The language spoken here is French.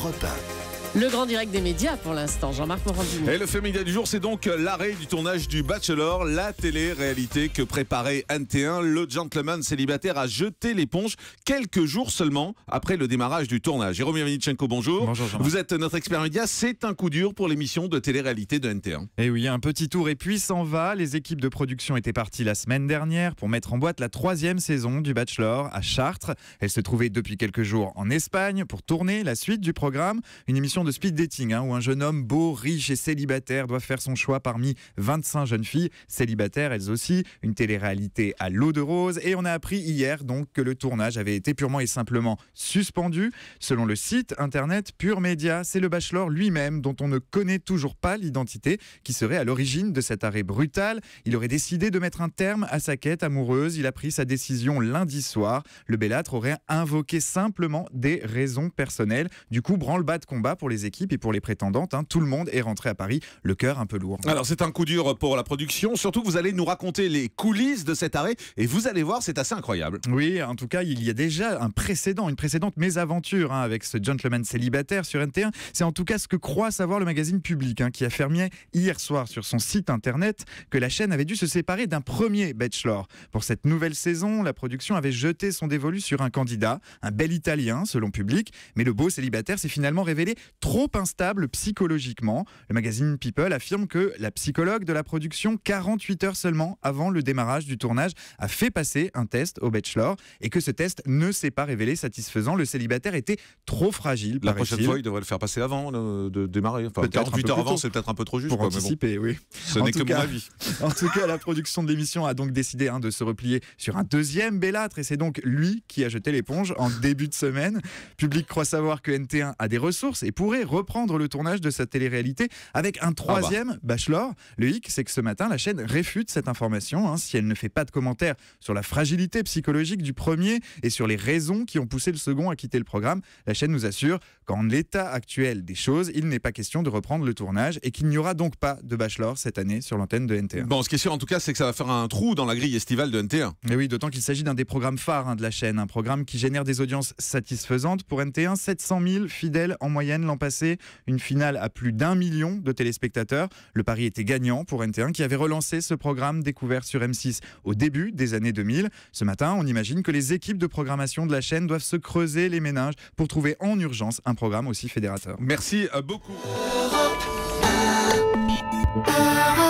Europe 1. Le grand direct des médias pour l'instant, Jean-Marc Morandini. Et le fait média du jour, c'est donc l'arrêt du tournage du Bachelor, la télé-réalité que préparait NT1. Le gentleman célibataire a jeté l'éponge quelques jours seulement après le démarrage du tournage. Jérôme Yavnichenko, bonjour. Bonjour Jean-Marc. Vous êtes notre expert média, c'est un coup dur pour l'émission de télé-réalité de NT1. Et oui, un petit tour et puis s'en va. Les équipes de production étaient parties la semaine dernière pour mettre en boîte la 3e saison du Bachelor à Chartres. Elle se trouvait depuis quelques jours en Espagne pour tourner la suite du programme. Une émission de speed dating où un jeune homme beau, riche et célibataire doit faire son choix parmi 25 jeunes filles célibataires, elles aussi. Une télé-réalité à l'eau de rose. Et on a appris hier donc que le tournage avait été purement et simplement suspendu. Selon le site internet Pure Média, c'est le Bachelor lui-même, dont on ne connaît toujours pas l'identité, qui serait à l'origine de cet arrêt brutal. Il aurait décidé de mettre un terme à sa quête amoureuse. Il a pris sa décision lundi soir. Le bellâtre aurait invoqué simplement des raisons personnelles. Du coup, branle-bas de combat pour les équipes et pour les prétendantes. Tout le monde est rentré à Paris, le cœur un peu lourd. Alors c'est un coup dur pour la production, surtout que vous allez nous raconter les coulisses de cet arrêt et vous allez voir, c'est assez incroyable. Oui, en tout cas, il y a déjà une précédente mésaventure avec ce gentleman célibataire sur NT1. C'est en tout cas ce que croit savoir le magazine Public, qui affirmait hier soir sur son site internet que la chaîne avait dû se séparer d'un premier Bachelor. Pour cette nouvelle saison, la production avait jeté son dévolu sur un candidat, un bel Italien selon Public, mais le beau célibataire s'est finalement révélé trop instable psychologiquement. Le magazine People affirme que la psychologue de la production, 48 heures seulement avant le démarrage du tournage, a fait passer un test au Bachelor et que ce test ne s'est pas révélé satisfaisant. Le célibataire était trop fragile. La prochaine fois, il devrait le faire passer avant de démarrer. Enfin, 48 heures avant, c'est peut-être un peu trop juste. Pour anticiper, oui. Ce n'est que mon avis. En tout cas, la production de l'émission a donc décidé de se replier sur un deuxième bellâtre et c'est donc lui qui a jeté l'éponge en début de semaine. Public croit savoir que NT1 a des ressources et pourrait reprendre le tournage de sa télé-réalité avec un troisième Bachelor. Le hic, c'est que ce matin, la chaîne réfute cette information. Si elle ne fait pas de commentaires sur la fragilité psychologique du premier et sur les raisons qui ont poussé le second à quitter le programme, la chaîne nous assure qu'en l'état actuel des choses, il n'est pas question de reprendre le tournage et qu'il n'y aura donc pas de Bachelor cette année sur l'antenne de NT1. Bon, ce qui est sûr en tout cas, c'est que ça va faire un trou dans la grille estivale de NT1. Et oui, d'autant qu'il s'agit d'un des programmes phares de la chaîne, un programme qui génère des audiences satisfaisantes pour NT1, 700 000 fidèles en moyenne l'an passé, une finale à plus d'1 million de téléspectateurs. Le pari était gagnant pour NT1 qui avait relancé ce programme découvert sur M6 au début des années 2000. Ce matin, on imagine que les équipes de programmation de la chaîne doivent se creuser les méninges pour trouver en urgence un programme aussi fédérateur. Merci beaucoup. Europe 1.